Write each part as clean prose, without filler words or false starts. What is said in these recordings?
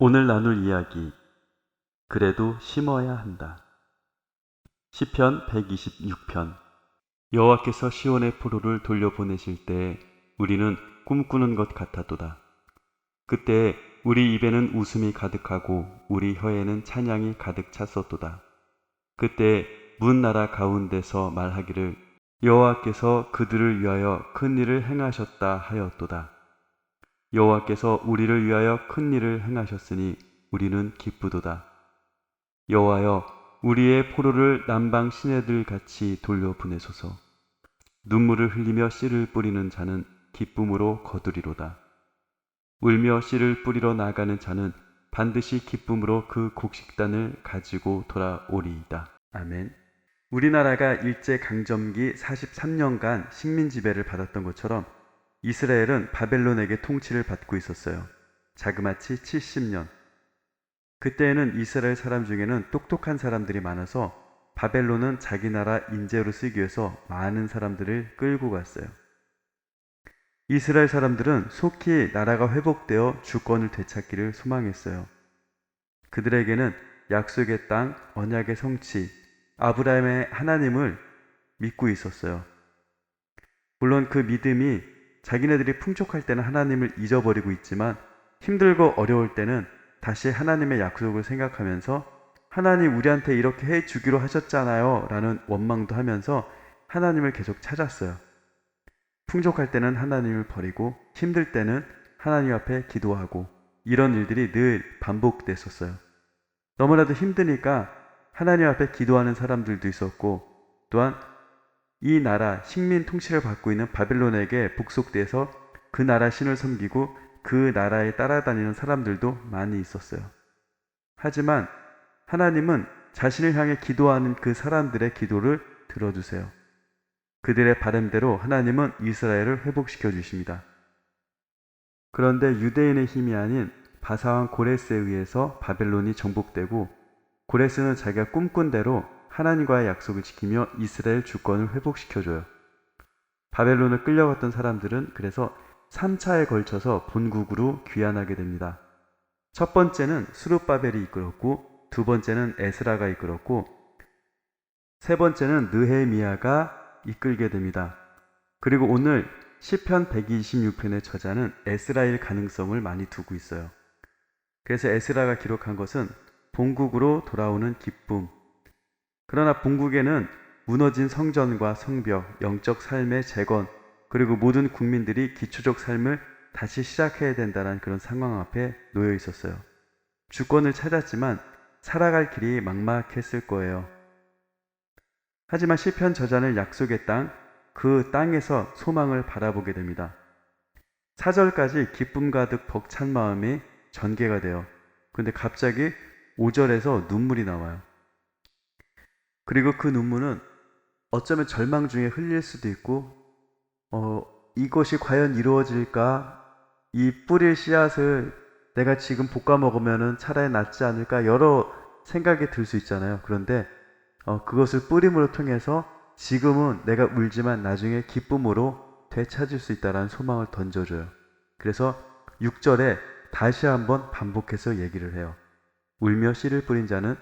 오늘 나눌 이야기, 그래도 심어야 한다. 시편 126편. 여호와께서 시온의 포로를 돌려보내실 때에 우리는 꿈꾸는 것 같았도다. 그때 우리 입에는 웃음이 가득하고 우리 혀에는 찬양이 가득 찼었도다. 그때 문 나라 가운데서 말하기를 여호와께서 그들을 위하여 큰 일을 행하셨다 하였도다. 여호와께서 우리를 위하여 큰 일을 행하셨으니 우리는 기쁘도다. 여호와여, 우리의 포로를 남방 시내들 같이 돌려보내소서. 눈물을 흘리며 씨를 뿌리는 자는 기쁨으로 거두리로다. 울며 씨를 뿌리러 나가는 자는 반드시 기쁨으로 그 곡식단을 가지고 돌아오리이다. 아멘. 우리나라가 일제강점기 43년간 식민지배를 받았던 것처럼 이스라엘은 바벨론에게 통치를 받고 있었어요. 자그마치 70년. 그때에는 이스라엘 사람 중에는 똑똑한 사람들이 많아서 바벨론은 자기 나라 인재로 쓰기 위해서 많은 사람들을 끌고 갔어요. 이스라엘 사람들은 속히 나라가 회복되어 주권을 되찾기를 소망했어요. 그들에게는 약속의 땅, 언약의 성취, 아브라함의 하나님을 믿고 있었어요. 물론 그 믿음이 자기네들이 풍족할 때는 하나님을 잊어버리고 있지만 힘들고 어려울 때는 다시 하나님의 약속을 생각하면서 하나님 우리한테 이렇게 해주기로 하셨잖아요 라는 원망도 하면서 하나님을 계속 찾았어요. 풍족할 때는 하나님을 버리고 힘들 때는 하나님 앞에 기도하고 이런 일들이 늘 반복됐었어요. 너무나도 힘드니까 하나님 앞에 기도하는 사람들도 있었고 또한 이 나라 식민 통치를 받고 있는 바벨론에게 복속돼서 그 나라 신을 섬기고 그 나라에 따라다니는 사람들도 많이 있었어요. 하지만 하나님은 자신을 향해 기도하는 그 사람들의 기도를 들어주세요. 그들의 바람대로 하나님은 이스라엘을 회복시켜 주십니다. 그런데 유대인의 힘이 아닌 바사왕 고레스에 의해서 바벨론이 정복되고 고레스는 자기가 꿈꾼 대로 하나님과의 약속을 지키며 이스라엘 주권을 회복시켜줘요. 바벨론을 끌려갔던 사람들은 그래서 3차에 걸쳐서 본국으로 귀환하게 됩니다. 첫 번째는 스룹바벨이 이끌었고 두 번째는 에스라가 이끌었고 세 번째는 느헤미야가 이끌게 됩니다. 그리고 오늘 시편 126편의 저자는 에스라일 가능성을 많이 두고 있어요. 그래서 에스라가 기록한 것은 본국으로 돌아오는 기쁨. 그러나 본국에는 무너진 성전과 성벽, 영적 삶의 재건, 그리고 모든 국민들이 기초적 삶을 다시 시작해야 된다는 그런 상황 앞에 놓여 있었어요. 주권을 찾았지만 살아갈 길이 막막했을 거예요. 하지만 시편 저자는 약속의 땅, 그 땅에서 소망을 바라보게 됩니다. 4절까지 기쁨 가득 벅찬 마음이 전개가 돼요. 근데 갑자기 5절에서 눈물이 나와요. 그리고 그 눈물은 어쩌면 절망 중에 흘릴 수도 있고 이것이 과연 이루어질까? 이 뿌릴 씨앗을 내가 지금 볶아 먹으면 차라리 낫지 않을까? 여러 생각이 들 수 있잖아요. 그런데 그것을 뿌림으로 통해서 지금은 내가 울지만 나중에 기쁨으로 되찾을 수 있다는 소망을 던져줘요. 그래서 6절에 다시 한번 반복해서 얘기를 해요. 울며 씨를 뿌린 자는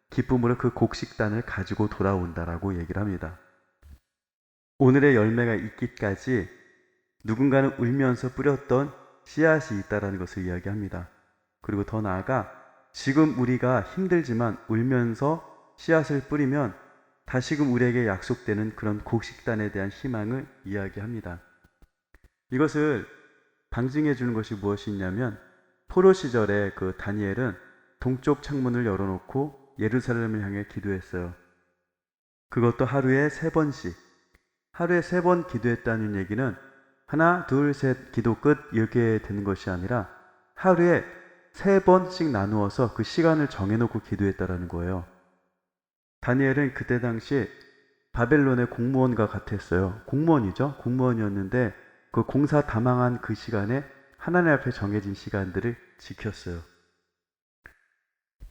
기쁨으로 그 곡식단을 가지고 돌아온다라고 얘기를 합니다. 오늘의 열매가 있기까지 누군가는 울면서 뿌렸던 씨앗이 있다는 것을 이야기합니다. 그리고 더 나아가 지금 우리가 힘들지만 울면서 씨앗을 뿌리면 다시금 우리에게 약속되는 그런 곡식단에 대한 희망을 이야기합니다. 이것을 방증해 주는 것이 무엇이 있냐면 포로 시절에 그 다니엘은 동쪽 창문을 열어놓고 예루살렘을 향해 기도했어요. 그것도 하루에 3번씩. 하루에 3번 기도했다는 얘기는 하나, 둘, 셋 기도 끝 이렇게 되는 것이 아니라 하루에 3번씩 나누어서 그 시간을 정해놓고 기도했다라는 거예요. 다니엘은 그때 당시 바벨론의 공무원과 같았어요. 공무원이죠. 공무원이었는데 그 공사 다 망한 그 시간에 하나님 앞에 정해진 시간들을 지켰어요.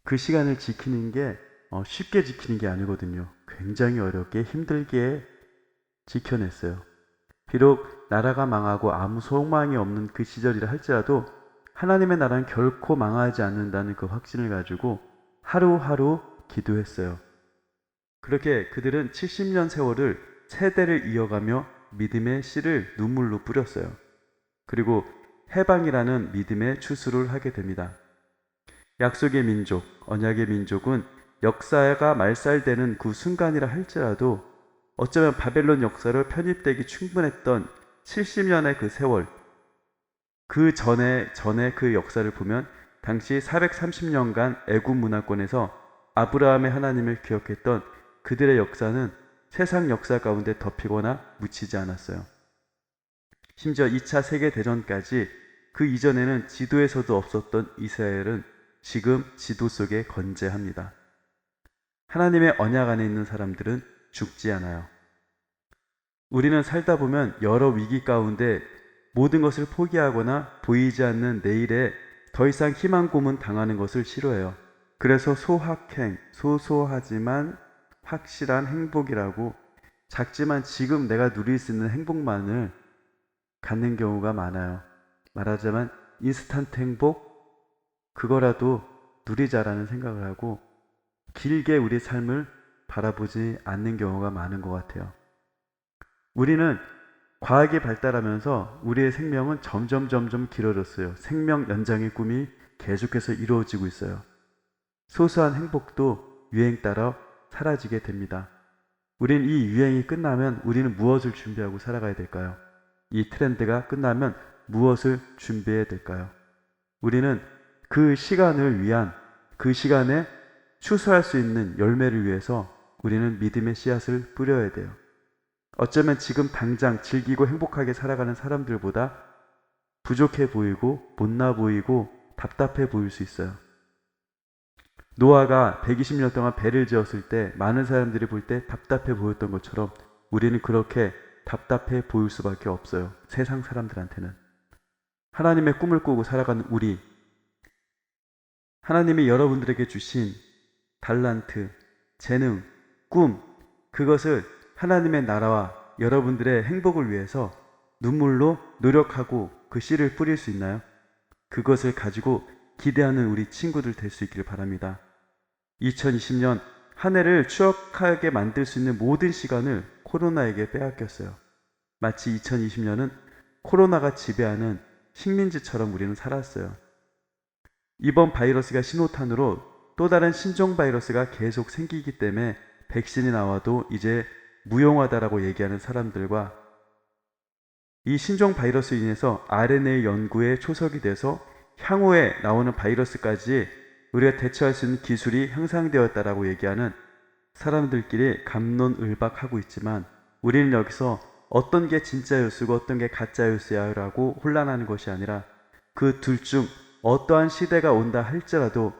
그 시간을 지키는 게 쉽게 지키는 게 아니거든요. 굉장히 어렵게 힘들게 지켜냈어요. 비록 나라가 망하고 아무 소망이 없는 그 시절이라 할지라도 하나님의 나라는 결코 망하지 않는다는 그 확신을 가지고 하루하루 기도했어요. 그렇게 그들은 70년 세월을 세대를 이어가며 믿음의 씨를 눈물로 뿌렸어요. 그리고 해방이라는 믿음의 추수를 하게 됩니다. 약속의 민족, 언약의 민족은 역사가 말살되는 그 순간이라 할지라도 어쩌면 바벨론 역사를 편입되기 충분했던 70년의 그 세월, 그 전에 그 역사를 보면 당시 430년간 애굽 문화권에서 아브라함의 하나님을 기억했던 그들의 역사는 세상 역사 가운데 덮이거나 묻히지 않았어요. 심지어 2차 세계대전까지 그 이전에는 지도에서도 없었던 이스라엘은 지금 지도 속에 건재합니다. 하나님의 언약 안에 있는 사람들은 죽지 않아요. 우리는 살다 보면 여러 위기 가운데 모든 것을 포기하거나 보이지 않는 내일에 더 이상 희망 고문 당하는 것을 싫어해요. 그래서 소확행, 소소하지만 확실한 행복이라고 작지만 지금 내가 누릴 수 있는 행복만을 갖는 경우가 많아요. 말하자면 인스턴트 행복, 그거라도 누리자라는 생각을 하고 길게 우리 삶을 바라보지 않는 경우가 많은 것 같아요. 우리는 과학이 발달하면서 우리의 생명은 점점 길어졌어요. 생명 연장의 꿈이 계속해서 이루어지고 있어요. 소소한 행복도 유행 따라 사라지게 됩니다. 우리는 이 유행이 끝나면 우리는 무엇을 준비하고 살아가야 될까요? 이 트렌드가 끝나면 무엇을 준비해야 될까요? 우리는 그 시간을 위한, 그 시간에 추수할 수 있는 열매를 위해서 우리는 믿음의 씨앗을 뿌려야 돼요. 어쩌면 지금 당장 즐기고 행복하게 살아가는 사람들보다 부족해 보이고 못나 보이고 답답해 보일 수 있어요. 노아가 120년 동안 배를 지었을 때 많은 사람들이 볼 때 답답해 보였던 것처럼 우리는 그렇게 답답해 보일 수밖에 없어요. 세상 사람들한테는. 하나님의 꿈을 꾸고 살아가는 우리, 하나님이 여러분들에게 주신 달란트, 재능, 꿈, 그것을 하나님의 나라와 여러분들의 행복을 위해서 눈물로 노력하고 그 씨를 뿌릴 수 있나요? 그것을 가지고 기대하는 우리 친구들 될 수 있기를 바랍니다. 2020년 한 해를 추억하게 만들 수 있는 모든 시간을 코로나에게 빼앗겼어요. 마치 2020년은 코로나가 지배하는 식민지처럼 우리는 살았어요. 이번 바이러스가 신호탄으로 또 다른 신종 바이러스가 계속 생기기 때문에 백신이 나와도 이제 무용하다라고 얘기하는 사람들과 이 신종 바이러스로 인해서 RNA 연구에 초석이 돼서 향후에 나오는 바이러스까지 우리가 대처할 수 있는 기술이 향상되었다라고 얘기하는 사람들끼리 갑론을박하고 있지만 우리는 여기서 어떤 게 진짜 뉴스고 어떤 게 가짜 뉴스야라고 혼란하는 것이 아니라 그 둘 중 어떠한 시대가 온다 할지라도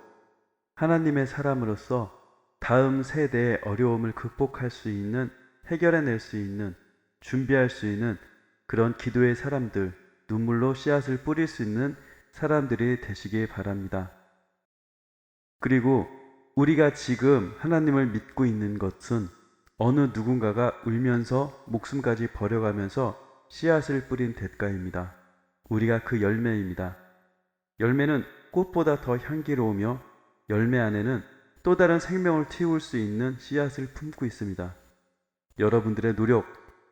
하나님의 사람으로서 다음 세대의 어려움을 극복할 수 있는, 해결해낼 수 있는, 준비할 수 있는 그런 기도의 사람들, 눈물로 씨앗을 뿌릴 수 있는 사람들이 되시길 바랍니다. 그리고 우리가 지금 하나님을 믿고 있는 것은 어느 누군가가 울면서 목숨까지 버려가면서 씨앗을 뿌린 대가입니다. 우리가 그 열매입니다. 열매는 꽃보다 더 향기로우며 열매 안에는 또 다른 생명을 틔울 수 있는 씨앗을 품고 있습니다. 여러분들의 노력,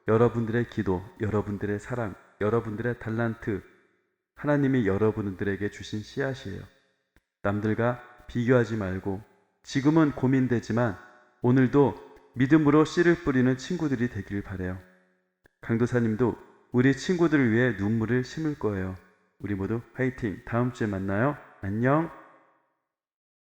여러분들의 기도, 여러분들의 사랑, 여러분들의 달란트, 하나님이 여러분들에게 주신 씨앗이에요. 남들과 비교하지 말고 지금은 고민되지만 오늘도 믿음으로 씨를 뿌리는 친구들이 되길 바라요. 강도사님도 우리 친구들을 위해 눈물을 심을 거예요. 우리 모두 화이팅! 다음 주에 만나요. 안녕!